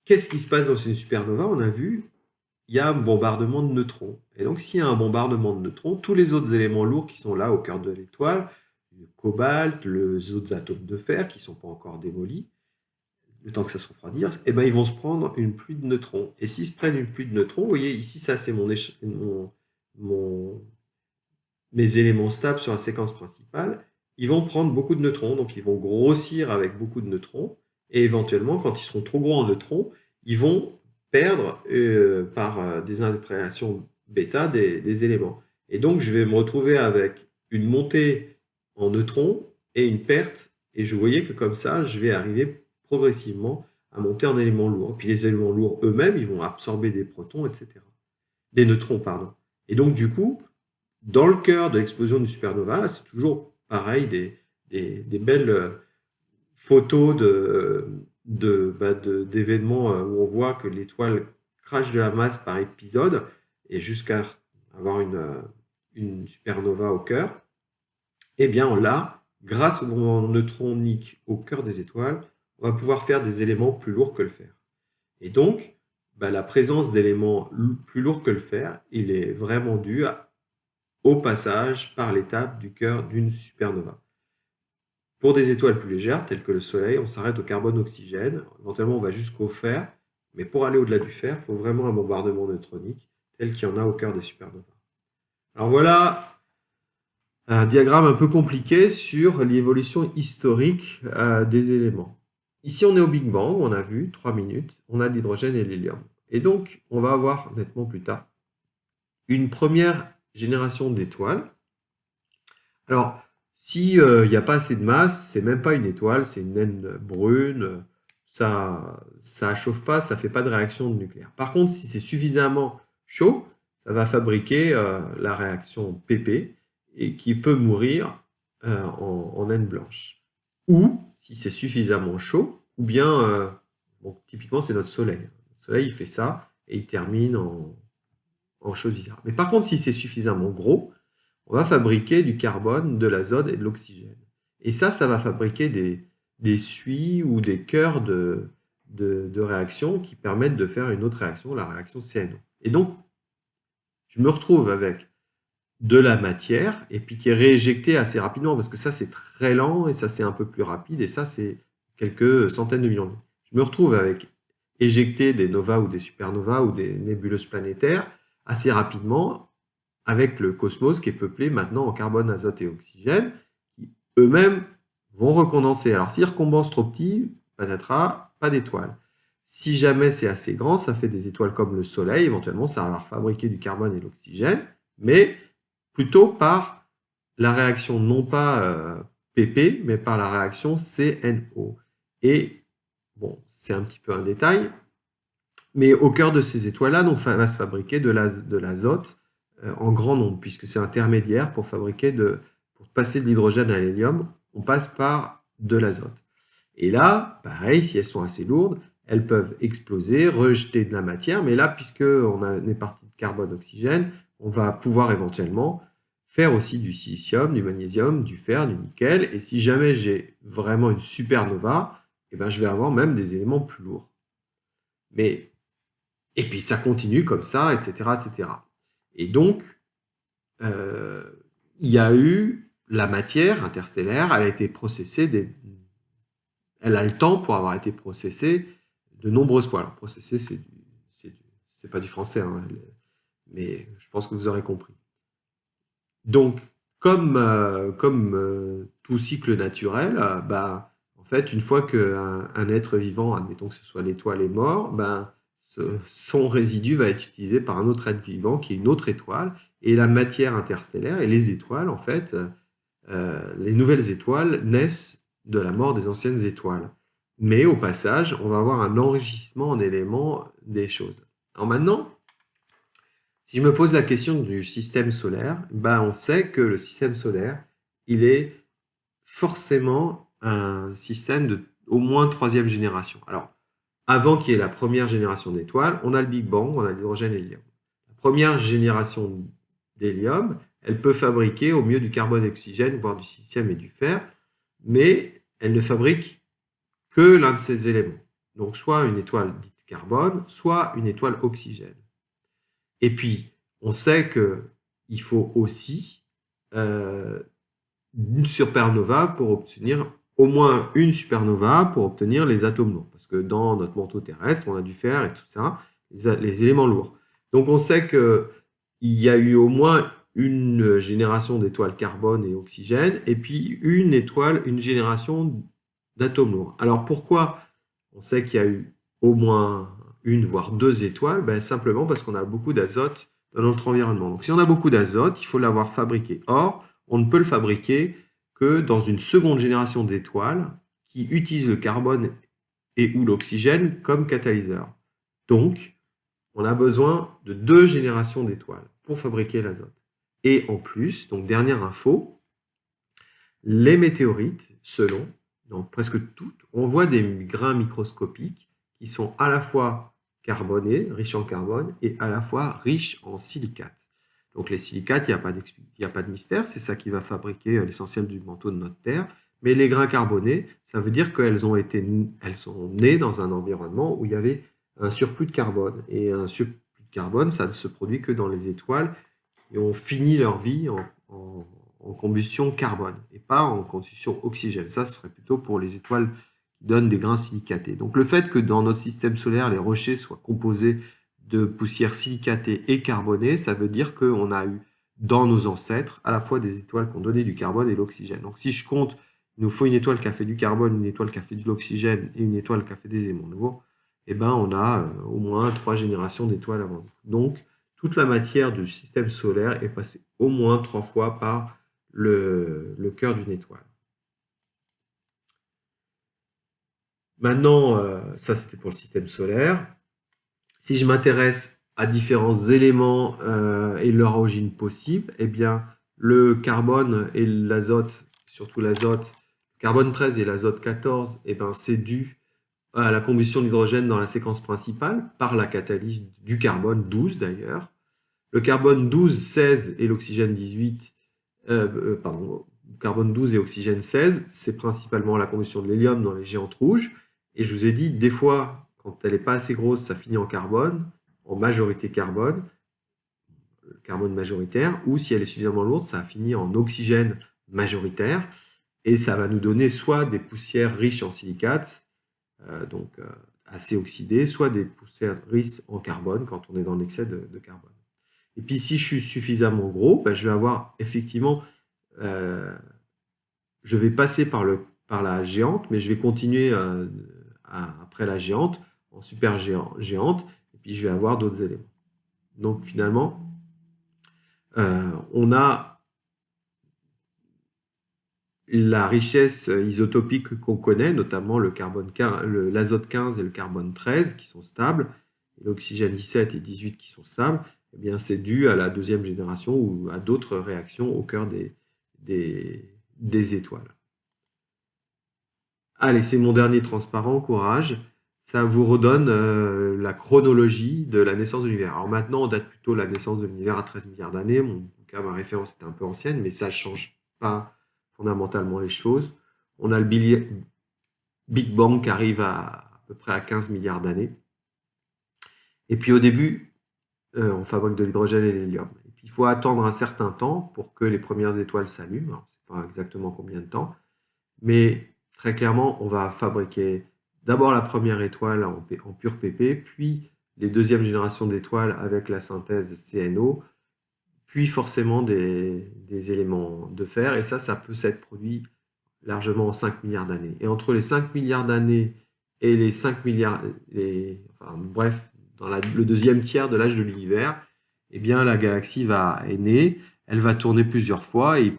qu'est-ce qui se passe dans une supernova? On a vu, il y a un bombardement de neutrons. Et donc, s'il y a un bombardement de neutrons, tous les autres éléments lourds qui sont là au cœur de l'étoile, le cobalt, les autres atomes de fer qui ne sont pas encore démolis, le temps que ça se refroidisse, eh ben, ils vont se prendre une pluie de neutrons. Et s'ils se prennent une pluie de neutrons, vous voyez, ici, ça, c'est mes éléments stables sur la séquence principale. Ils vont prendre beaucoup de neutrons, donc ils vont grossir avec beaucoup de neutrons. Et éventuellement, quand ils seront trop gros en neutrons, ils vont perdre par des interactions bêta des éléments. Et donc, je vais me retrouver avec une montée en neutrons et une perte. Et je voyais que comme ça, je vais arriver progressivement à monter en éléments lourds. Et puis les éléments lourds eux-mêmes, ils vont absorber des protons, etc. Des neutrons, pardon. Et donc, du coup, dans le cœur de l'explosion d'une supernova, c'est toujours pareil, des belles photos d'événements où on voit que l'étoile crache de la masse par épisode et jusqu'à avoir une supernova au cœur. Eh bien là, grâce au mouvement neutronique au cœur des étoiles, on va pouvoir faire des éléments plus lourds que le fer. Et donc, la présence d'éléments plus lourds que le fer, il est vraiment dû au passage par l'étape du cœur d'une supernova. Pour des étoiles plus légères, telles que le Soleil, on s'arrête au carbone-oxygène. Éventuellement, on va jusqu'au fer. Mais pour aller au-delà du fer, il faut vraiment un bombardement neutronique, tel qu'il y en a au cœur des supernovas. Alors voilà un diagramme un peu compliqué sur l'évolution historique des éléments. Ici, on est au Big Bang, on a vu 3 minutes, on a l'hydrogène et l'hélium. Et donc, on va avoir nettement plus tard une première génération d'étoiles. Alors, s'il n'y a pas assez de masse, c'est même pas une étoile, c'est une naine brune, ça chauffe pas, ça fait pas de réaction nucléaire. Par contre, si c'est suffisamment chaud, ça va fabriquer la réaction PP et qui peut mourir en naine blanche. Ou, si c'est suffisamment chaud, ou bien, typiquement c'est notre Soleil. Le Soleil, il fait ça et il termine en chose bizarre. Mais par contre, si c'est suffisamment gros, on va fabriquer du carbone, de l'azote et de l'oxygène. Et ça va fabriquer des suies ou des cœurs de réactions qui permettent de faire une autre réaction, la réaction CNO. Et donc, je me retrouve avec de la matière et puis qui est rééjectée assez rapidement parce que ça, c'est très lent et ça, c'est un peu plus rapide et ça, c'est quelques centaines de millions de ans. Je me retrouve avec éjecter des novas ou des supernovas ou des nébuleuses planétaires assez rapidement avec le cosmos qui est peuplé maintenant en carbone, azote et oxygène, qui eux-mêmes vont recondenser. Alors s'ils recondensent trop petit, patatras, pas d'étoiles. Si jamais c'est assez grand, ça fait des étoiles comme le Soleil, éventuellement ça va fabriquer du carbone et de l'oxygène, mais plutôt par la réaction non pas PP, mais par la réaction CNO. Et bon, c'est un petit peu un détail, mais au cœur de ces étoiles-là, va se fabriquer de l'azote en grand nombre, puisque c'est intermédiaire pour pour passer de l'hydrogène à l'hélium, on passe par de l'azote. Et là, pareil, si elles sont assez lourdes, elles peuvent exploser, rejeter de la matière, mais là, puisqu'on est parti de carbone, oxygène, on va pouvoir éventuellement faire aussi du silicium, du magnésium, du fer, du nickel, et si jamais j'ai vraiment une supernova, eh ben, je vais avoir même des éléments plus lourds. Et puis ça continue comme ça, etc. etc. Et donc, il y a eu la matière interstellaire, elle a été processée, elle a le temps pour avoir été processée de nombreuses fois. Alors, processée, c'est pas du français, hein, mais je pense que vous aurez compris. Donc, comme tout cycle naturel, en fait, une fois qu'un être vivant, admettons que ce soit l'étoile, est mort, son résidu va être utilisé par un autre être vivant qui est une autre étoile. Et la matière interstellaire et les étoiles, en fait, les nouvelles étoiles naissent de la mort des anciennes étoiles. Mais au passage, on va avoir un enrichissement en éléments des choses. Alors maintenant, si je me pose la question du système solaire, on sait que le système solaire, il est forcément un système de au moins 3e génération. Alors, avant qu'il y ait la première génération d'étoiles, on a le Big Bang, on a l'hydrogène et l'hélium. La première génération d'hélium, elle peut fabriquer au mieux du carbone et l'oxygène, voire du silicium et du fer, mais elle ne fabrique que l'un de ces éléments. Donc soit une étoile dite carbone, soit une étoile oxygène. Et puis, on sait qu'il faut aussi une supernova pour obtenir au moins une supernova pour obtenir les atomes lourds. Parce que dans notre manteau terrestre, on a du fer et tout ça, les éléments lourds. Donc on sait qu'il y a eu au moins une génération d'étoiles carbone et oxygène, et puis une génération d'atomes lourds. Alors pourquoi on sait qu'il y a eu au moins une, voire deux étoiles? Ben, simplement parce qu'on a beaucoup d'azote dans notre environnement. Donc si on a beaucoup d'azote, il faut l'avoir fabriqué. Or, on ne peut le fabriquer que dans une seconde génération d'étoiles qui utilisent le carbone et ou l'oxygène comme catalyseur. Donc, on a besoin de 2 générations d'étoiles pour fabriquer l'azote. Et en plus, donc dernière info, les météorites, selon, donc presque toutes, on voit des grains microscopiques qui sont à la fois carbonés, riches en carbone, et à la fois riches en silicates. Donc les silicates, il n'y a pas de mystère, c'est ça qui va fabriquer l'essentiel du manteau de notre Terre. Mais les grains carbonés, ça veut dire qu'elles sont nées dans un environnement où il y avait un surplus de carbone. Et un surplus de carbone, ça ne se produit que dans les étoiles qui ont fini leur vie en combustion carbone et pas en combustion oxygène. Ça, ce serait plutôt pour les étoiles qui donnent des grains silicatés. Donc le fait que dans notre système solaire, les rochers soient composés de poussière silicatée et carbonée, ça veut dire qu'on a eu dans nos ancêtres à la fois des étoiles qui ont donné du carbone et l'oxygène. Donc si je compte, il nous faut une étoile qui a fait du carbone, une étoile qui a fait de l'oxygène et une étoile qui a fait des éléments lourds, eh ben on a au moins 3 générations d'étoiles avant nous. Donc toute la matière du système solaire est passée au moins 3 fois par le cœur d'une étoile. Maintenant, ça c'était pour le système solaire. Si je m'intéresse à différents éléments et leur origine possible, eh bien, le carbone et l'azote, surtout l'azote, carbone 13 et l'azote 14, eh ben, c'est dû à la combustion de l'hydrogène dans la séquence principale par la catalyse du carbone 12 d'ailleurs. Le carbone 12, 16 et l'oxygène 18, carbone 12 et oxygène 16, c'est principalement la combustion de l'hélium dans les géantes rouges. Et je vous ai dit, des fois, quand elle n'est pas assez grosse, ça finit en carbone, en majorité carbone majoritaire, ou si elle est suffisamment lourde, ça finit en oxygène majoritaire, et ça va nous donner soit des poussières riches en silicates, assez oxydées, soit des poussières riches en carbone quand on est dans l'excès de carbone. Et puis si je suis suffisamment gros, ben, je vais avoir effectivement, je vais passer par la géante, mais je vais continuer après la géante, en super géante, et puis je vais avoir d'autres éléments. Donc finalement, on a la richesse isotopique qu'on connaît, notamment l'azote 15 et le carbone 13 qui sont stables, et l'oxygène 17 et 18 qui sont stables, eh bien c'est dû à la deuxième génération ou à d'autres réactions au cœur des étoiles. Allez, c'est mon dernier transparent, courage. Ça vous redonne la chronologie de la naissance de l'univers. Alors maintenant, on date plutôt la naissance de l'univers à 13 milliards d'années. Ma référence était un peu ancienne, mais ça ne change pas fondamentalement les choses. On a le Big Bang qui arrive à peu près à 15 milliards d'années. Et puis au début, on fabrique de l'hydrogène et de l'hélium. Et puis il faut attendre un certain temps pour que les premières étoiles s'allument. Alors, je ne sais pas exactement combien de temps, mais très clairement, on va fabriquer d'abord la première étoile en pur PP, puis les deuxièmes générations d'étoiles avec la synthèse CNO, puis forcément des éléments de fer, et ça peut s'être produit largement en 5 milliards d'années. Et entre les 5 milliards d'années et les 5 milliards, bref, dans le deuxième tiers de l'âge de l'univers, eh bien la galaxie est née, elle va tourner plusieurs fois, et